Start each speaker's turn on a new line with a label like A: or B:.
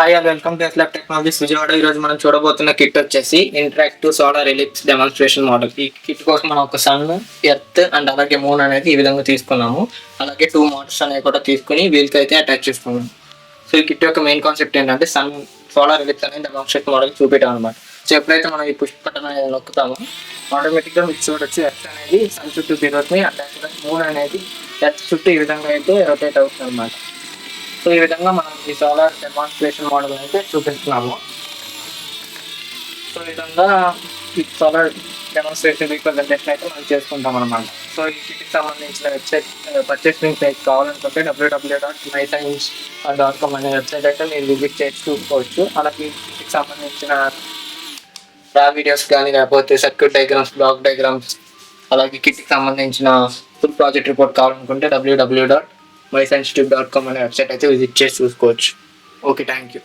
A: Hi and welcome to ఎస్లాబ్ technologies Vijayawada. ఈ రోజు మనం చూడబోతున్న కిట్ వచ్చేసి interactive solar ellipse demonstration model. ఈ కిట్ కోసం మనం ఒక సన్, ఎర్త్ అండ్ అలాగే మూన్ అనేది ఈ విధంగా తీసుకున్నాము. అలాగే 2 మోటార్స్ అనేవి కూడా తీసుకుని వీల్కి అయితే అటాచ్ చేసుకున్నాము. సో ఈ కిట్ యొక్క మెయిన్ కాన్సెప్ట్ ఏంటంటే సన్ సోలార్ ఎలిప్స్ అనేది డెమాన్స్ట్రేషన్ మోడల్ చూపించాం అనమాట. సో ఎప్పుడైతే మనం ఈ పుష్ బటన్ అనేది నొక్కుతామో ఆటోమేటిక్గా మీకు చూడొచ్చు ఎర్త్ అనేది సన్ చుట్టూ తిరుగుతుంది, అట్లాగే మూన్ అనేది ఎర్త్ చుట్టూ ఈ విధంగా అయితే రొటేట్ అవుతుంది అనమాట. సో ఈ విధంగా మనం ఈ సోలార్ డెమాన్స్ట్రేషన్ మోడల్ అయితే చూపిస్తున్నాము. సో ఈ విధంగా ఈ సోలార్ డెమాన్స్ట్రేషన్ రిప్రజెంటేషన్ అయితే మనం చేసుకుంటాం అనమాట. సో ఈ కిట్కి సంబంధించిన వెబ్సైట్ పర్చేస్ లింక్ అయితే కావాలనుకుంటే www.myscience.com అనే వెబ్సైట్ అయితే మీరు విజిట్ చేసి చూసుకోవచ్చు. అలాగే ఈ కిట్కి సంబంధించిన రా వీడియోస్ కానీ లేకపోతే సర్క్యూట్ డయాగ్రామ్స్, బ్లాక్ డయాగ్రామ్స్, అలాగే కిట్కి సంబంధించిన ఫుల్ ప్రాజెక్ట్ రిపోర్ట్ కావాలనుకుంటే www.myscience.com అనే వెబ్సైట్ అయితే విజిట్ చేసి చూసుకోవచ్చు. Okay, thank you.